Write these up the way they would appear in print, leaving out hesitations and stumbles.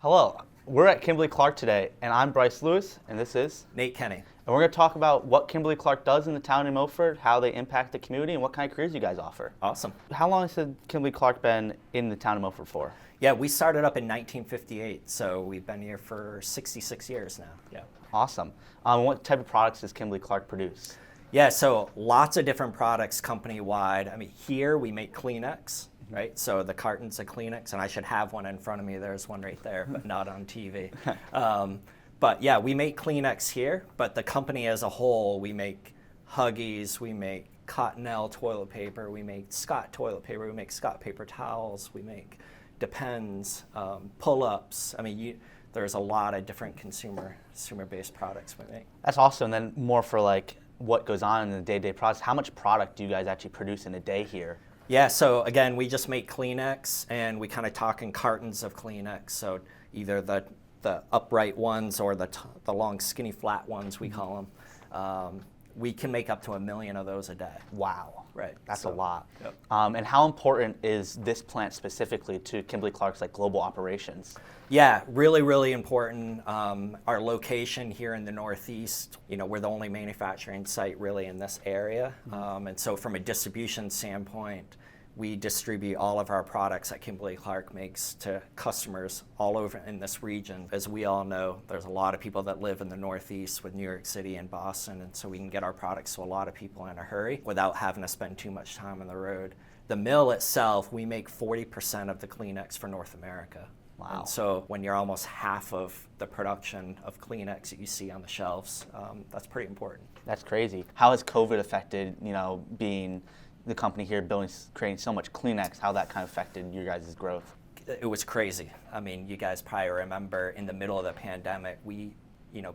Hello, we're at Kimberly-Clark today, and I'm Bryce Lewis, and this is Nate Kenney. And we're going to talk about what Kimberly-Clark does in the town of Milford, how they impact the community, and what kind of careers you guys offer. Awesome. How long has Kimberly-Clark been in the town of Milford for? Yeah, we started up in 1958, so we've been here for 66 years now. Yeah. Awesome. What type of products does Kimberly-Clark produce? Yeah, so lots of different products company-wide. I mean, here we make Kleenex, right? So the cartons of Kleenex, and I should have one in front of me. There's one right there, but not on TV. But yeah, we make Kleenex here, but the company as a whole, we make Huggies, we make Cottonelle toilet paper, we make Scott toilet paper, we make Scott paper towels, we make Depends, pull-ups. I mean, there's a lot of different consumer-based products we make. That's awesome. And then more for like what goes on in the day-to-day process. How much product do you guys actually produce in a day here? Yeah, so again, we just make Kleenex, and we kind of talk in cartons of Kleenex. So either the upright ones or the long, skinny, flat ones, we call them. We can make up to 1 million of those a day. Wow. Right. That's a lot. Yep. And how important is this plant specifically to Kimberly-Clark's like global operations? Yeah, really, really important. Our location here in the Northeast, we're the only manufacturing site really in this area. And so from a distribution standpoint, we distribute all of our products that Kimberly-Clark makes to customers all over in this region. As we all know, there's a lot of people that live in the Northeast with New York City and Boston, and so we can get our products to a lot of people in a hurry without having to spend too much time on the road. The mill itself, we make 40% of the Kleenex for North America. Wow. And so when you're almost half of the production of Kleenex that you see on the shelves, that's pretty important. That's crazy. How has COVID affected, being the company here creating so much Kleenex, how that kind of affected your guys' growth? It was crazy. I mean, you guys probably remember in the middle of the pandemic,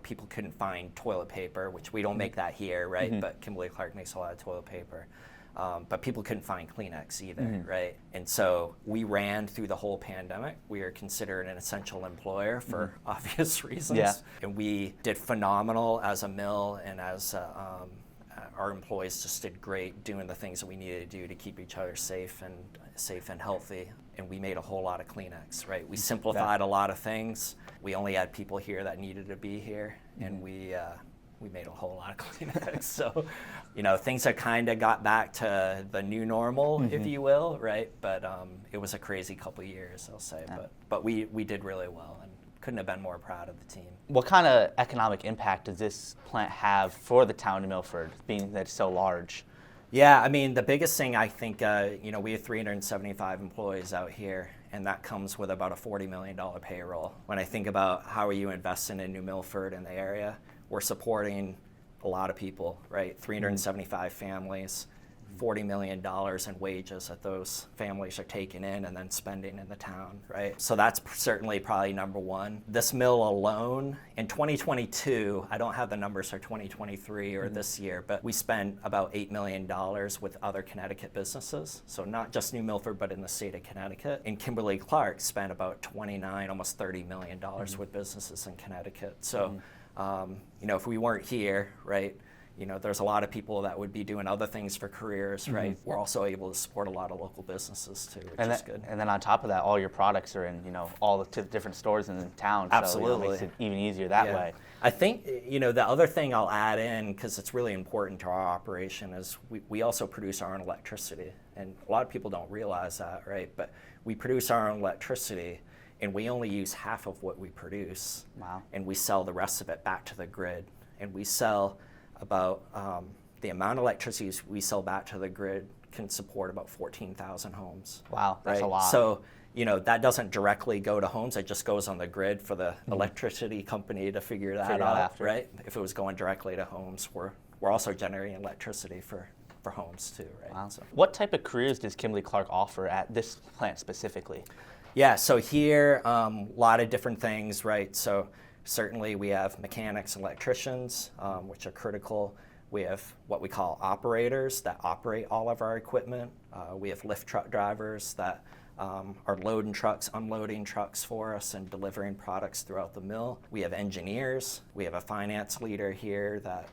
people couldn't find toilet paper, which we don't make that here, right? Mm-hmm. But Kimberly-Clark makes a lot of toilet paper. But people couldn't find Kleenex either, right? And so we ran through the whole pandemic. We are considered an essential employer for obvious reasons. Yeah. And we did phenomenal as a mill, and as our employees just did great doing the things that we needed to do to keep each other safe and healthy. And we made a whole lot of Kleenex, right? We simplified a lot of things. We only had people here that needed to be here, and we made a whole lot of Kleenex. So, things have kind of got back to the new normal, if you will, right? But it was a crazy couple of years, I'll say. Yeah. But we did really well, and couldn't have been more proud of the team. What kind of economic impact does this plant have for the town of Milford, being that it's so large? Yeah, I mean, the biggest thing I think, we have 375 employees out here, and that comes with about a $40 million payroll. When I think about how are you investing in New Milford and the area, we're supporting a lot of people, right? 375 families, $40 million in wages that those families are taking in and then spending in the town, right? So that's certainly probably number one. This mill alone, in 2022, I don't have the numbers for 2023 or this year, but we spent about $8 million with other Connecticut businesses. So not just New Milford, but in the state of Connecticut. And Kimberly-Clark spent about 29, almost $30 million with businesses in Connecticut. So, if we weren't here, right, there's a lot of people that would be doing other things for careers, right? We're also able to support a lot of local businesses too, which is good. And then on top of that, all your products are in, all the different stores in the town. Absolutely. So, it makes it even easier that way. I think, the other thing I'll add in, because it's really important to our operation, is we also produce our own electricity. And a lot of people don't realize that, right? But we produce our own electricity, and we only use half of what we produce. Wow. And we sell the rest of it back to the grid. And we sell about the amount of electricity we sell back to the grid can support about 14,000 homes. Wow, that's a lot. So, that doesn't directly go to homes. It just goes on the grid for the electricity company to figure that out after. Right? If it was going directly to homes, we're also generating electricity for homes too, right? Wow. So, what type of careers does Kimberly-Clark offer at this plant specifically? Yeah, so here, a lot of different things, right? So certainly we have mechanics and electricians, which are critical. We have what we call operators that operate all of our equipment. We have lift truck drivers that are loading trucks, unloading trucks for us, and delivering products throughout the mill. We have engineers. We have a finance leader here that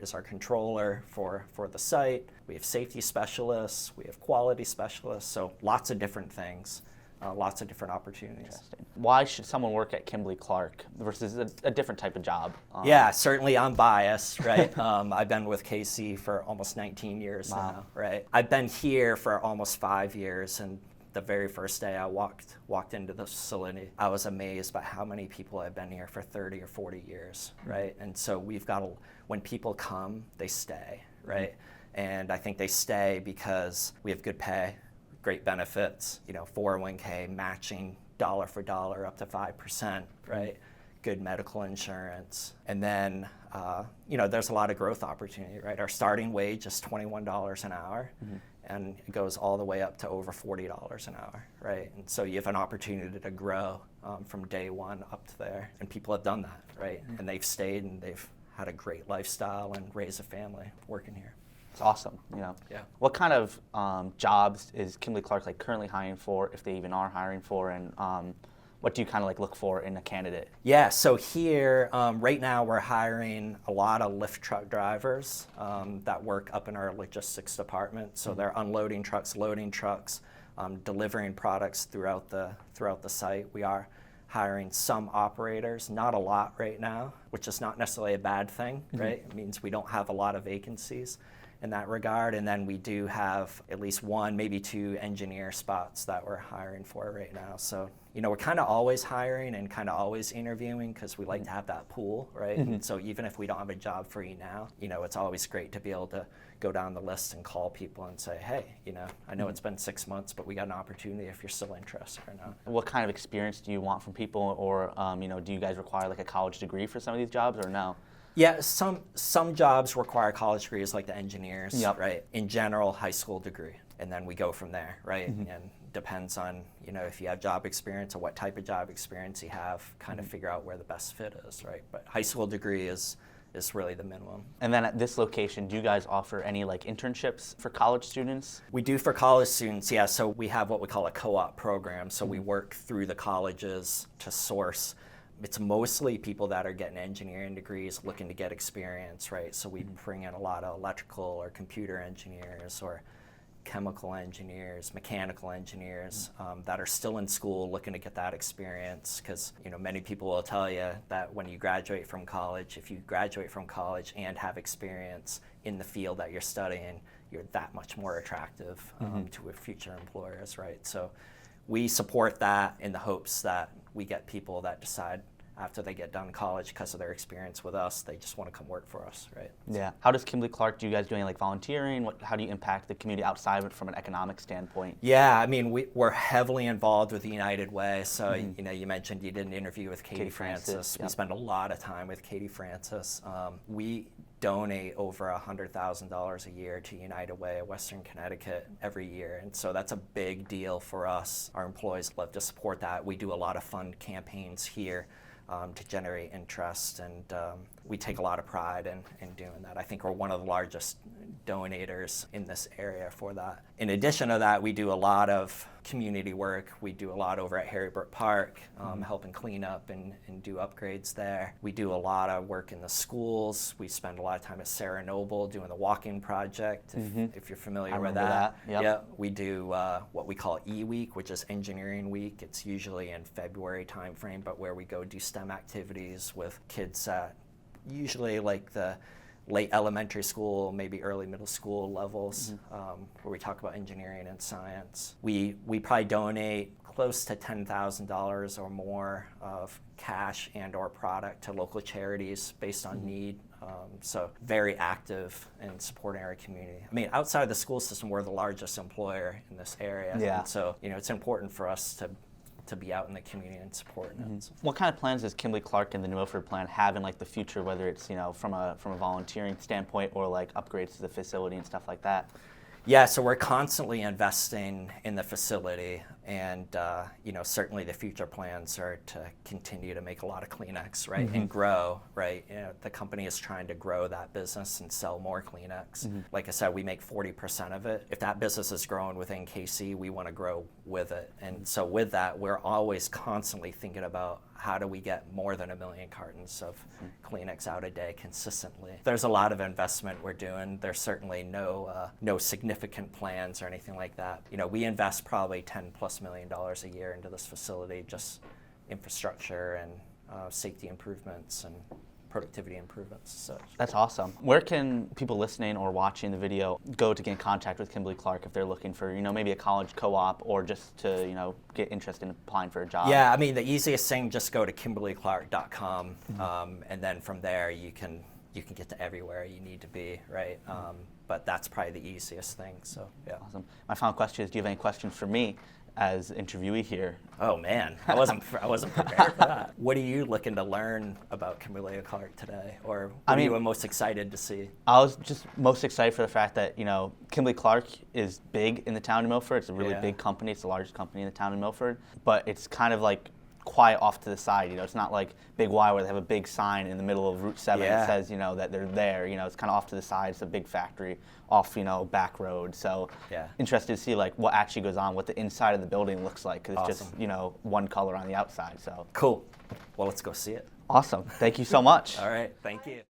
is our controller for the site. We have safety specialists. We have quality specialists. So lots of different things. lots of different opportunities. Interesting. Why should someone work at Kimberly-Clark versus a different type of job? Yeah, certainly I'm biased, right? I've been with KC for almost 19 years now, right? I've been here for almost 5 years, and the very first day I walked into the facility, I was amazed by how many people have been here for 30 or 40 years, right? And so when people come, they stay, right? And I think they stay because we have good pay, great benefits, 401k matching dollar for dollar up to 5%, right? Good medical insurance. And then, there's a lot of growth opportunity, right? Our starting wage is $21 an hour, and it goes all the way up to over $40 an hour, right? And so you have an opportunity to grow from day one up to there. And people have done that, right? And they've stayed and they've had a great lifestyle and raised a family working here. It's awesome. Yeah. What kind of jobs is Kimberly-Clark currently hiring for, if they even are hiring for, and what do you kind of look for in a candidate? Yeah, so here, right now we're hiring a lot of lift truck drivers that work up in our logistics department. So they're unloading trucks, loading trucks, delivering products throughout the site. We are hiring some operators, not a lot right now, which is not necessarily a bad thing, right? It means we don't have a lot of vacancies in that regard. And then we do have at least one, maybe two engineer spots that we're hiring for right now. So, we're kind of always hiring and kind of always interviewing because we like to have that pool, right? And so even if we don't have a job for you now, it's always great to be able to go down the list and call people and say, hey, I know it's been 6 months, but we got an opportunity if you're still interested or not. What kind of experience do you want from people, or do you guys require a college degree for some of these jobs, or no? Yeah, some jobs require college degrees, like the engineers, right? In general, high school degree, and then we go from there, right? And depends on if you have job experience or what type of job experience you have, kind of figure out where the best fit is, right? But high school degree is really the minimum. And then at this location, do you guys offer any internships for college students? We do for college students, yeah. So we have what we call a co-op program. So we work through the colleges to source. It's mostly people that are getting engineering degrees looking to get experience, right? So we bring in a lot of electrical or computer engineers or chemical engineers, mechanical engineers that are still in school looking to get that experience, because many people will tell you that when you graduate from college, if you graduate from college and have experience in the field that you're studying, you're that much more attractive to future employers, right? So we support that in the hopes that we get people that decide after they get done college, because of their experience with us, they just want to come work for us, right? Yeah. How does Kimberly-Clark, do you guys do any volunteering? How do you impact the community outside of it from an economic standpoint? Yeah, I mean, we're heavily involved with the United Way. So, you mentioned you did an interview with Katie Francis. Yep. We spend a lot of time with Katie Francis. We donate over $100,000 a year to United Way of Western Connecticut every year. And so that's a big deal for us. Our employees love to support that. We do a lot of fund campaigns here to generate interest, and we take a lot of pride in doing that. I think we're one of the largest donators in this area for that. In addition to that, we do a lot of community work. We do a lot over at Harry Brook Park, helping clean up and do upgrades there. We do a lot of work in the schools. We spend a lot of time at Sarah Noble doing the walking project, if you're familiar with that. Yep. Yeah, we do what we call E-Week, which is Engineering Week. It's usually in February timeframe, but where we go do STEM activities with kids at usually the late elementary school, maybe early middle school levels, where we talk about engineering and science. We probably donate close to $10,000 or more of cash and or product to local charities based on need. So very active in supporting our community. I mean, outside of the school system, we're the largest employer in this area. Yeah. And so, it's important for us to be out in the community and supporting it. What kind of plans does Kimberly-Clark and the New Milford plan have in the future, whether it's from a volunteering standpoint or upgrades to the facility and stuff like that? Yeah, so we're constantly investing in the facility, and certainly the future plans are to continue to make a lot of Kleenex, right, and grow, right. The company is trying to grow that business and sell more Kleenex. Like I said, we make 40% of it. If that business is growing within KC, we want to grow with it, and so with that, we're always constantly thinking about how do we get more than 1 million cartons of Kleenex out a day consistently. There's a lot of investment we're doing. There's certainly no significant plans or anything like that. We invest probably $10+ $30+ million a year into this facility, just infrastructure and safety improvements and productivity improvements and such. That's awesome. Where can people listening or watching the video go to get in contact with Kimberly-Clark if they're looking for, maybe a college co-op or just to, get interested in applying for a job? Yeah, I mean, the easiest thing, just go to Kimberly-Clark.com, and then from there you can get to everywhere you need to be, right? But that's probably the easiest thing, so yeah. Awesome. My final question is, do you have any questions for me as interviewee here? Oh man, I wasn't prepared for that. What are you looking to learn about Kimberly-Clark today, or what are you most excited to see? I was just most excited for the fact that Kimberly-Clark is big in the town of Milford. It's a really big company. It's the largest company in the town of Milford, but it's kind of like quiet off to the side. It's not like Big Y where they have a big sign in the middle of Route 7 that says that they're there. It's kind of off to the side. It's a big factory off back road. So interested to see like what actually goes on, what the inside of the building looks like, because it's just one color on the outside. So cool. Well, let's go see it. Awesome. Thank you so much. All right. Thank you.